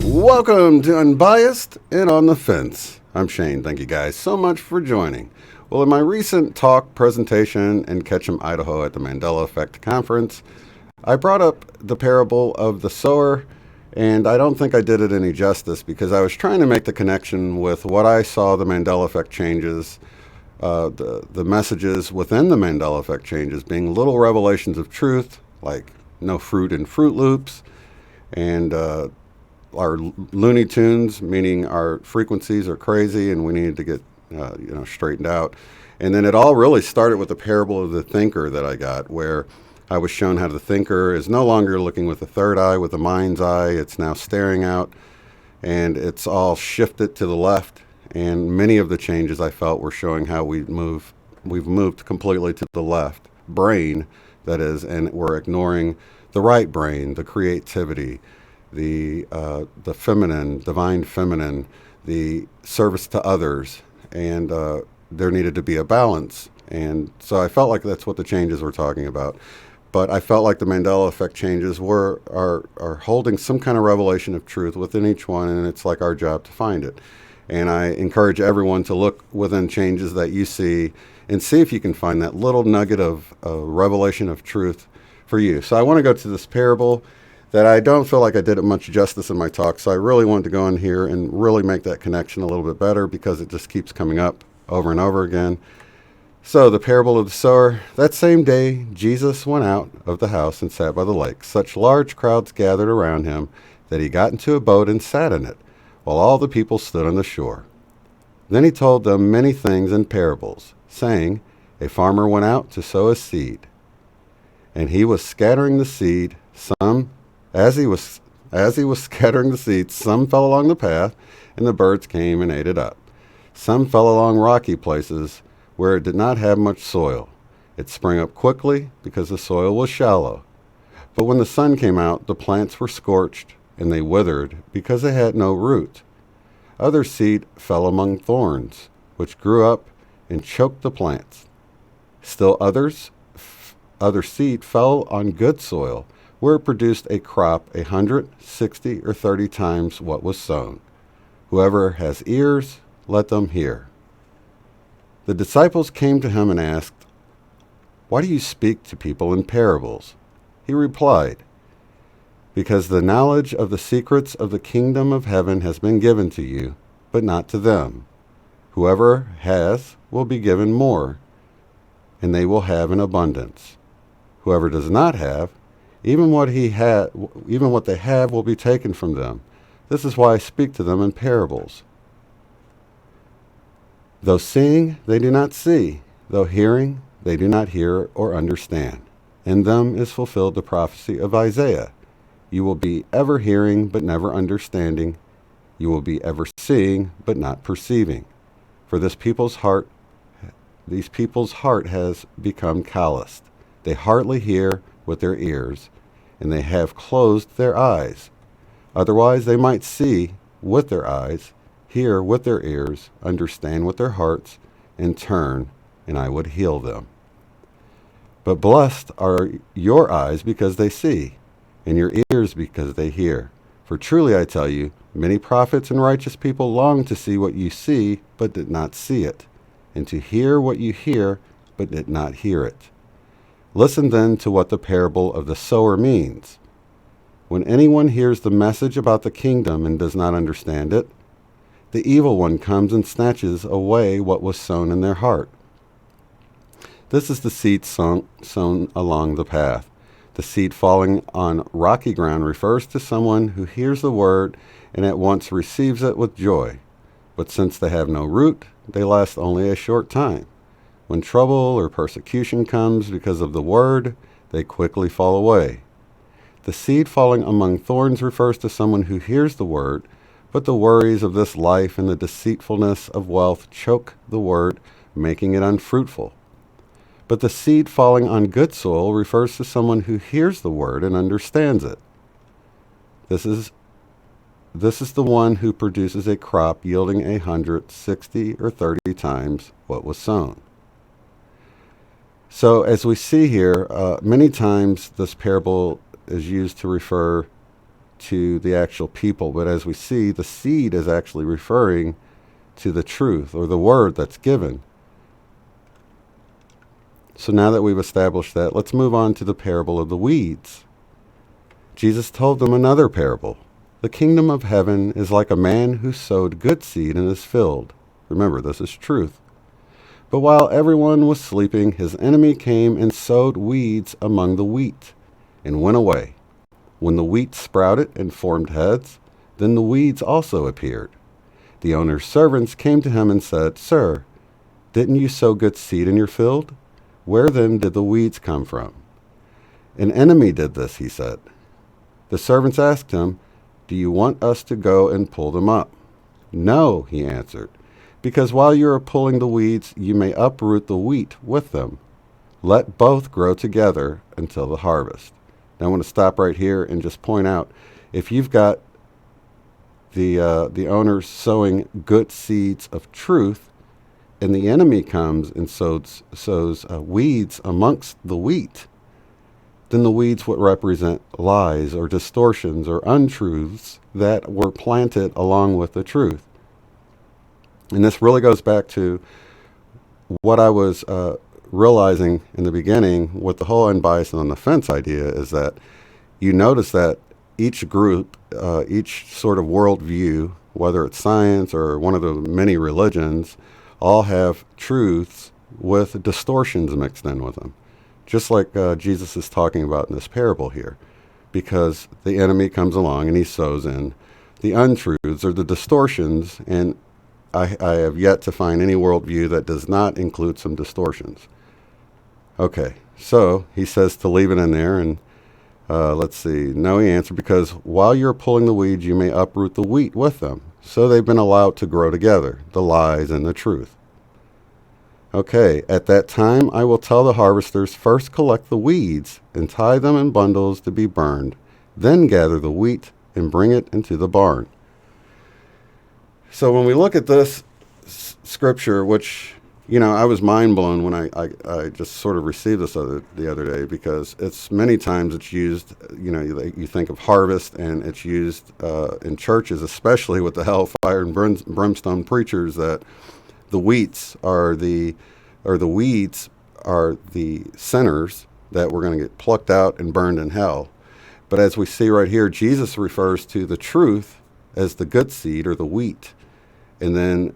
Welcome to Unbiased and On the Fence. I'm Shane. Thank you guys so much for joining. Well, in my recent talk, presentation in Ketchum, Idaho at the Mandela Effect Conference, I brought up the parable of the sower, and I don't think I did it any justice because I was trying to make the connection with what I saw the Mandela Effect changes, the messages within the Mandela Effect changes being little revelations of truth, like no fruit in Fruit Loops, and our Looney Tunes, meaning our frequencies are crazy and we need to get straightened out. And then it all really started with the parable of the thinker that I got, where I was shown how the thinker is no longer looking with the third eye, with the mind's eye. It's now staring out, and it's all shifted to the left. And many of the changes I felt were showing how we've moved completely to the left brain, that is, and we're ignoring the right brain, the creativity, the feminine, divine feminine, the service to others, and there needed to be a balance. And so I felt like that's what the changes were talking about. But I felt like the Mandela Effect changes are holding some kind of revelation of truth within each one, and it's like our job to find it. And I encourage everyone to look within changes that you see and see if you can find that little nugget of revelation of truth for you. So I want to go to this parable that I don't feel like I did it much justice in my talk, so I really wanted to go in here and really make that connection a little bit better because it just keeps coming up over and over again. So the parable of the sower. That same day Jesus went out of the house and sat by the lake. Such large crowds gathered around him that he got into a boat and sat in it, while all the people stood on the shore. Then he told them many things in parables, saying, a farmer went out to sow his seed, and he was scattering the seed. As he was scattering the seeds, some fell along the path, and the birds came and ate it up. Some fell along rocky places where it did not have much soil. It sprang up quickly because the soil was shallow. But when the sun came out, the plants were scorched, and they withered because they had no root. Other seed fell among thorns, which grew up and choked the plants. Still other seed fell on good soil, where it produced a crop 160 or 30 times what was sown. Whoever has ears, let them hear. The disciples came to him and asked, why do you speak to people in parables? He replied, because the knowledge of the secrets of the kingdom of heaven has been given to you, but not to them. Whoever has will be given more, and they will have in abundance. Whoever does not have, even what they have will be taken from them. This is why I speak to them in parables. Though seeing, they do not see. Though hearing, they do not hear or understand. In them is fulfilled the prophecy of Isaiah. You will be ever hearing, but never understanding. You will be ever seeing, but not perceiving. For these people's heart has become calloused. They hardly hear with their ears, and they have closed their eyes. Otherwise they might see with their eyes, hear with their ears, understand with their hearts, and turn, and I would heal them. But blessed are your eyes because they see, and your ears because they hear. For truly I tell you, many prophets and righteous people long to see what you see, but did not see it, and to hear what you hear, but did not hear it. Listen then to what the parable of the sower means. When anyone hears the message about the kingdom and does not understand it, the evil one comes and snatches away what was sown in their heart. This is the seed sown along the path. The seed falling on rocky ground refers to someone who hears the word and at once receives it with joy. But since they have no root, they last only a short time. When trouble or persecution comes because of the word, they quickly fall away. The seed falling among thorns refers to someone who hears the word, but the worries of this life and the deceitfulness of wealth choke the word, making it unfruitful. But the seed falling on good soil refers to someone who hears the word and understands it. This is the one who produces a crop yielding 160 or 30 times what was sown. So as we see here, many times this parable is used to refer to the actual people, but as we see, the seed is actually referring to the truth or the word that's given. So now that we've established that, let's move on to the parable of the weeds. Jesus told them another parable. The kingdom of heaven is like a man who sowed good seed in his field. Remember, this is truth. But while everyone was sleeping, his enemy came and sowed weeds among the wheat and went away. When the wheat sprouted and formed heads, then the weeds also appeared. The owner's servants came to him and said, "Sir, didn't you sow good seed in your field? Where then did the weeds come from?" "An enemy did this," he said. The servants asked him, "Do you want us to go and pull them up?" "No," he answered, "because while you are pulling the weeds, you may uproot the wheat with them. Let both grow together until the harvest." Now I want to stop right here and just point out, if you've got the owner sowing good seeds of truth, and the enemy comes and sows weeds amongst the wheat, then the weeds would represent lies or distortions or untruths that were planted along with the truth. And this really goes back to what I was realizing in the beginning with the whole unbiased and on the fence idea, is that you notice that each group, each sort of worldview, whether it's science or one of the many religions, all have truths with distortions mixed in with them. Just like Jesus is talking about in this parable here, because the enemy comes along and he sows in the untruths or the distortions, and I have yet to find any worldview that does not include some distortions. Okay, so he says to leave it in there, and let's see. No, he answered, "Because while you're pulling the weeds, you may uproot the wheat with them." So they've been allowed to grow together, the lies and the truth. Okay, "At that time I will tell the harvesters, first collect the weeds and tie them in bundles to be burned, then gather the wheat and bring it into the barn." So when we look at this scripture, which, I was mind blown when I just sort of received this the other day, because it's many times it's used, you think of harvest, and it's used in churches, especially with the hellfire and brimstone preachers, that the weeds are the sinners that we're going to get plucked out and burned in hell. But as we see right here, Jesus refers to the truth as the good seed or the wheat. And then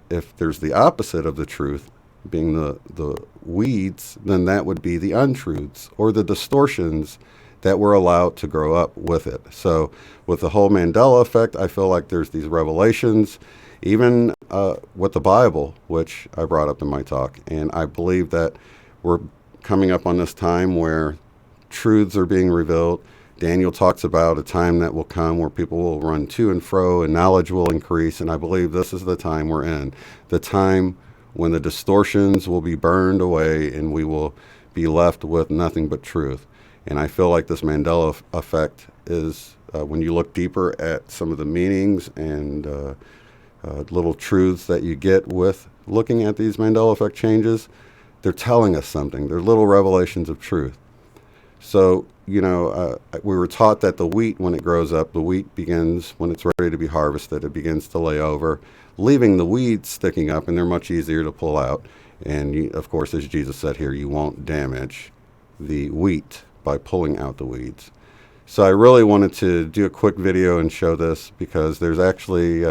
if there's the opposite of the truth, being the weeds, then that would be the untruths or the distortions that were allowed to grow up with it. So with the whole Mandela effect, I feel like there's these revelations, even with the Bible, which I brought up in my talk. And I believe that we're coming up on this time where truths are being revealed. Daniel talks about a time that will come where people will run to and fro and knowledge will increase. And I believe this is the time we're in, the time when the distortions will be burned away and we will be left with nothing but truth. And I feel like this Mandela effect is, when you look deeper at some of the meanings and little truths that you get with looking at these Mandela effect changes, they're telling us something. They're little revelations of truth. So, we were taught that the wheat, when it grows up, the wheat begins, when it's ready to be harvested, it begins to lay over, leaving the weeds sticking up, and they're much easier to pull out. And, of course, as Jesus said here, you won't damage the wheat by pulling out the weeds. So I really wanted to do a quick video and show this, because there's actually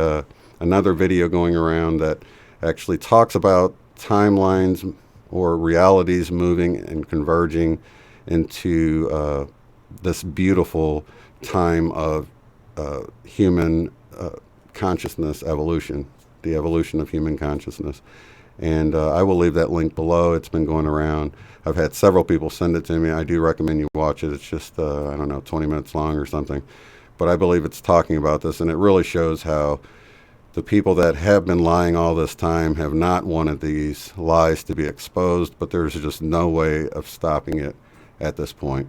another video going around that actually talks about timelines or realities moving and converging into this beautiful time of human consciousness evolution, the evolution of human consciousness. And I will leave that link below. It's been going around. I've had several people send it to me. I do recommend you watch it. It's just, 20 minutes long or something. But I believe it's talking about this, and it really shows how the people that have been lying all this time have not wanted these lies to be exposed, but there's just no way of stopping it at this point.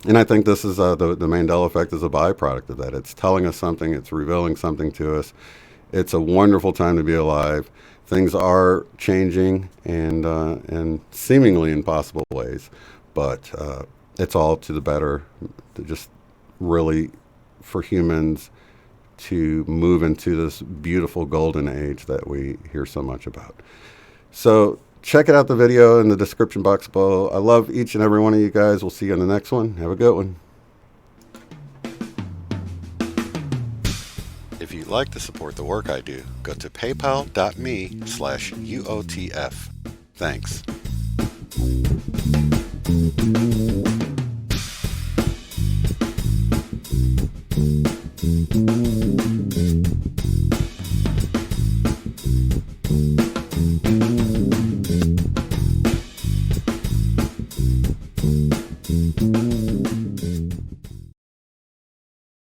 And I think this is the Mandela effect is a byproduct of that. It's telling us something. It's revealing something to us. It's a wonderful time to be alive. Things are changing and seemingly in possible ways, but it's all to the better, to just really for humans to move into this beautiful golden age that we hear so much about. So check it out, the video in the description box below. I love each and every one of you guys. We'll see you on the next one. Have a good one. If you'd like to support the work I do, go to paypal.me/UOTF. Thanks.